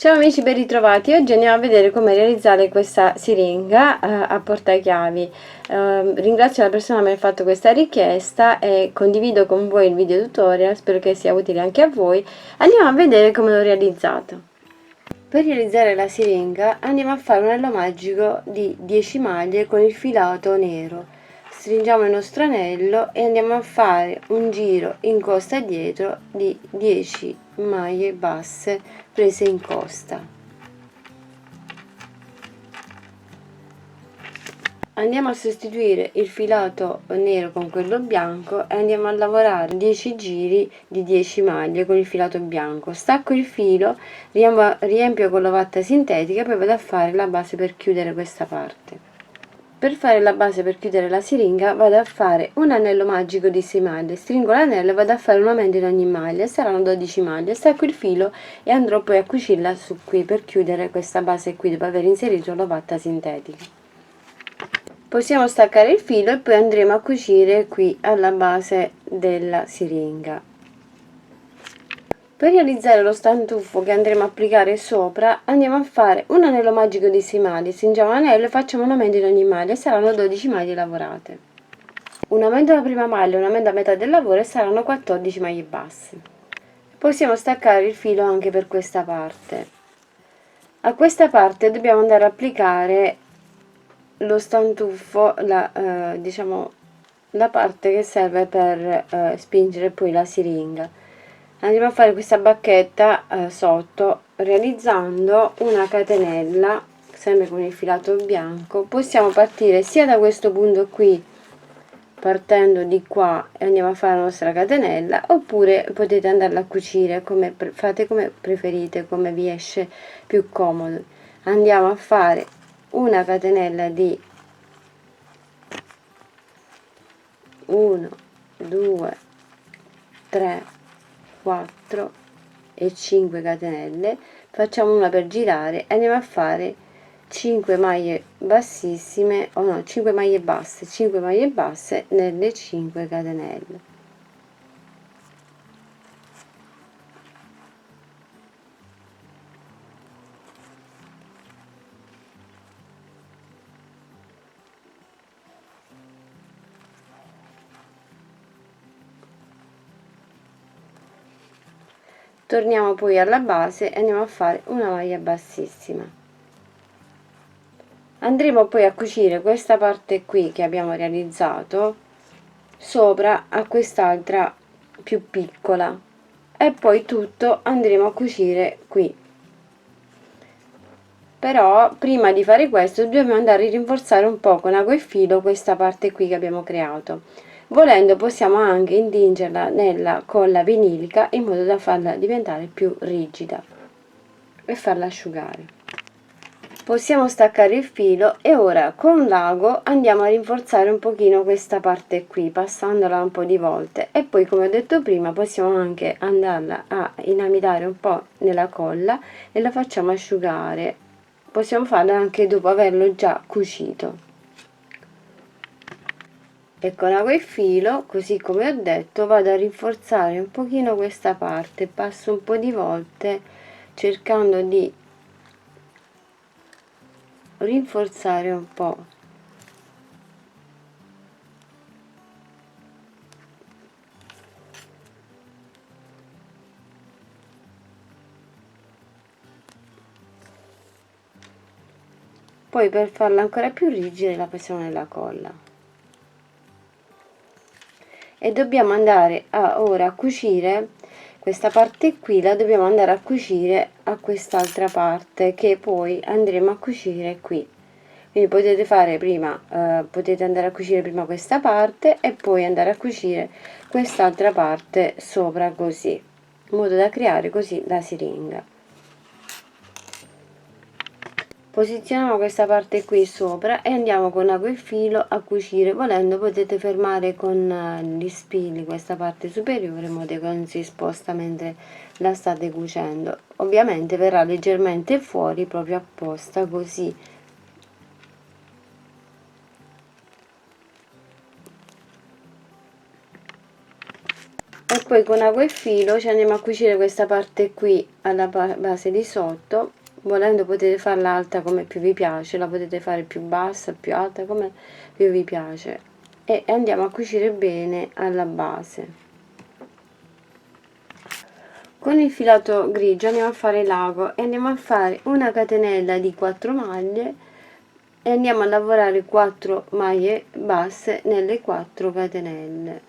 Ciao amici, ben ritrovati. Oggi andiamo a vedere come realizzare questa siringa a portachiavi. Ringrazio la persona che mi ha fatto questa richiesta e condivido con voi il video tutorial, spero che sia utile anche a voi. Andiamo a vedere come l'ho realizzato. Per realizzare la siringa andiamo a fare un anello magico di 10 maglie con il filato nero. Stringiamo il nostro anello e andiamo a fare un giro in costa dietro di 10 maglie basse prese in costa. Andiamo a sostituire il filato nero con quello bianco e andiamo a lavorare 10 giri di 10 maglie con il filato bianco. Stacco il filo, riempio con l'ovatta sintetica e poi vado a fare la base per chiudere questa parte. Per fare la base per chiudere la siringa vado a fare un anello magico di 6 maglie, stringo l'anello e vado a fare un aumento in ogni maglia, saranno 12 maglie, stacco il filo e andrò poi a cucirla su qui per chiudere questa base qui dopo aver inserito l'ovatta sintetica. Possiamo staccare il filo e poi andremo a cucire qui alla base della siringa. Per realizzare lo stantuffo che andremo a applicare sopra andiamo a fare un anello magico di 6 maglie, stringiamo l'anello e facciamo un aumento in ogni maglia e saranno 12 maglie lavorate. Un aumento alla prima maglia, un aumento a metà del lavoro e saranno 14 maglie basse. Possiamo staccare il filo anche per questa parte. A questa parte dobbiamo andare a applicare lo stantuffo, diciamo la parte che serve per spingere poi la siringa. Andiamo a fare questa bacchetta sotto realizzando una catenella sempre con il filato bianco. Possiamo partire sia da questo punto qui, partendo di qua, e andiamo a fare la nostra catenella, oppure potete andarla a cucire fate come preferite, come vi esce più comodo. Andiamo a fare una catenella di 1 2 3 4 e 5 catenelle, facciamo una per girare e andiamo a fare 5 maglie bassissime, o no, 5 maglie basse nelle 5 catenelle. Torniamo poi alla base e andiamo a fare una maglia bassissima. Andremo poi a cucire questa parte qui che abbiamo realizzato sopra a quest'altra più piccola e poi tutto andremo a cucire qui. Però prima di fare questo dobbiamo andare a rinforzare un po' con ago e filo questa parte qui che abbiamo creato. Volendo possiamo anche intingerla nella colla vinilica in modo da farla diventare più rigida e farla asciugare. Possiamo staccare il filo e ora con l'ago andiamo a rinforzare un pochino questa parte qui, passandola un po' di volte, e poi, come ho detto prima, possiamo anche andarla a inamidare un po' nella colla e la facciamo asciugare. Possiamo farlo anche dopo averlo già cucito. E con ago e filo, così come ho detto, vado a rinforzare un pochino questa parte, passo un po' di volte cercando di rinforzare un po'. Poi per farla ancora più rigida la passiamo nella colla. E dobbiamo andare ora a cucire questa parte qui, la dobbiamo andare a cucire a quest'altra parte che poi andremo a cucire qui. Quindi potete fare prima, potete andare a cucire prima questa parte e poi andare a cucire quest'altra parte sopra, così, in modo da creare così la siringa. Posizioniamo questa parte qui sopra e andiamo con ago e filo a cucire. Volendo potete fermare con gli spilli questa parte superiore in modo che non si sposta mentre la state cucendo. Ovviamente verrà leggermente fuori proprio apposta, così. E poi con ago e filo ci andiamo a cucire questa parte qui alla base di sotto volendo potete farla alta come più vi piace, la potete fare più bassa, più alta, come più vi piace, e andiamo a cucire bene alla base. Con il filato grigio andiamo a fare l'ago e andiamo a fare una catenella di 4 maglie e andiamo a lavorare 4 maglie basse nelle 4 catenelle.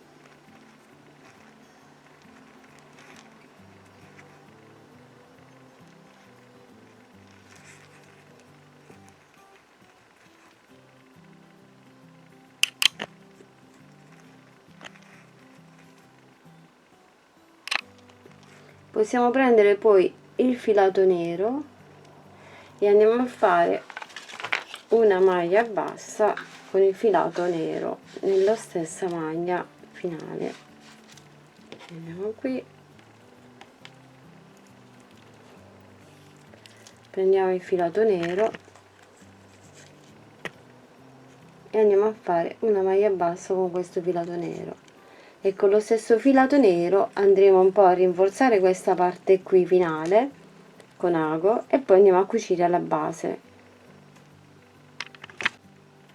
Possiamo prendere poi il filato nero e andiamo a fare una maglia bassa con il filato nero nella stessa maglia finale. Andiamo qui, prendiamo il filato nero e andiamo a fare una maglia bassa con questo filato nero, e con lo stesso filato nero andremo un po' a rinforzare questa parte qui finale con ago e poi andiamo a cucire alla base.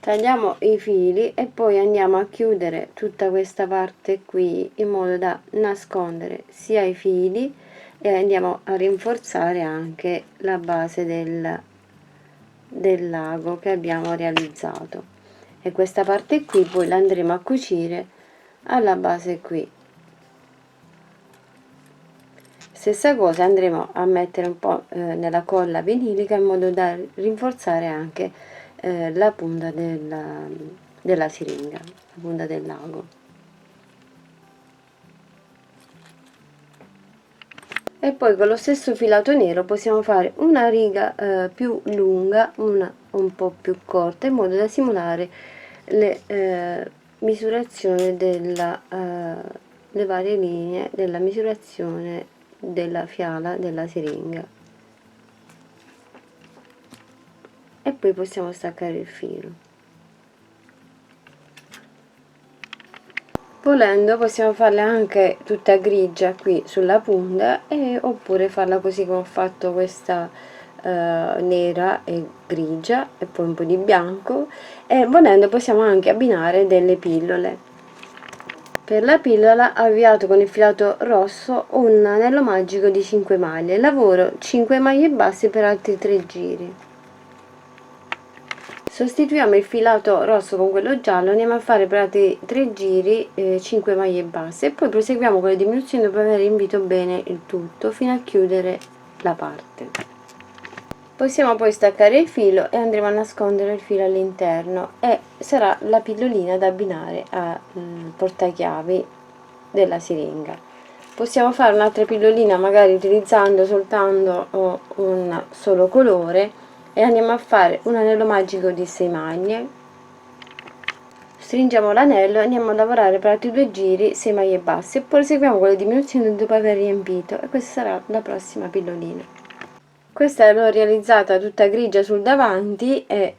Tagliamo i fili e poi andiamo a chiudere tutta questa parte qui in modo da nascondere sia i fili e andiamo a rinforzare anche la base del lago che abbiamo realizzato, e questa parte qui poi la andremo a cucire alla base qui. Stessa cosa andremo a mettere un po' nella colla vinilica in modo da rinforzare anche la punta della siringa, la punta del lago. E poi con lo stesso filato nero possiamo fare una riga più lunga, una un po' più corta, in modo da simulare le misurazioni le varie linee della misurazione della fiala della siringa. E poi possiamo staccare il filo. Volendo possiamo farla anche tutta grigia qui sulla punta, oppure farla così come ho fatto questa nera e grigia e poi un po' di bianco, e volendo possiamo anche abbinare delle pillole. Per la pillola ho avviato con il filato rosso un anello magico di 5 maglie, lavoro 5 maglie basse per altri 3 giri. Sostituiamo il filato rosso con quello giallo, andiamo a fare per altri 3 giri 5 maglie basse e poi proseguiamo con le diminuzioni dopo aver riempito bene il tutto fino a chiudere la parte. Possiamo poi staccare il filo e andremo a nascondere il filo all'interno, e sarà la pillolina da abbinare al portachiavi della siringa. Possiamo fare un'altra pillolina magari utilizzando soltanto un solo colore, e andiamo a fare un anello magico di 6 maglie, stringiamo l'anello e andiamo a lavorare per altri 2 giri 6 maglie basse e poi proseguiamo con le diminuzioni dopo aver riempito, e questa sarà la prossima pillolina. Questa l'ho realizzata tutta grigia sul davanti e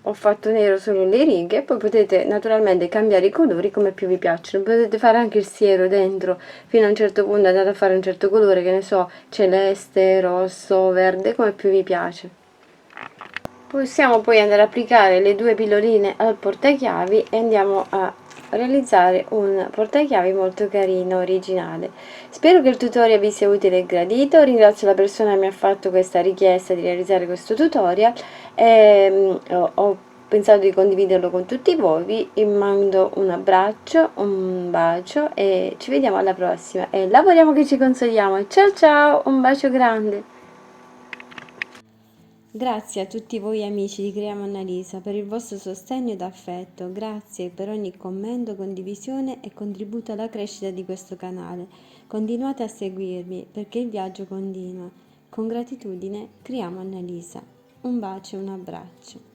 ho fatto nero solo le righe, e poi potete naturalmente cambiare i colori come più vi piacciono. Potete fare anche il siero dentro fino a un certo punto, andate a fare un certo colore, che ne so, celeste, rosso, verde, come più vi piace. Possiamo poi andare ad applicare le 2 pilloline al portachiavi e andiamo a realizzare un portachiavi molto carino, originale. Spero che il tutorial vi sia utile e gradito. Ringrazio la persona che mi ha fatto questa richiesta di realizzare questo tutorial e ho pensato di condividerlo con tutti voi. Vi mando un abbraccio, un bacio e ci vediamo alla prossima, e lavoriamo che ci consoliamo. Ciao ciao, un bacio grande. Grazie a tutti voi amici di Creiamo Annalisa per il vostro sostegno ed affetto, grazie per ogni commento, condivisione e contributo alla crescita di questo canale. Continuate a seguirmi perché il viaggio continua. Con gratitudine, Creiamo Annalisa. Un bacio e un abbraccio.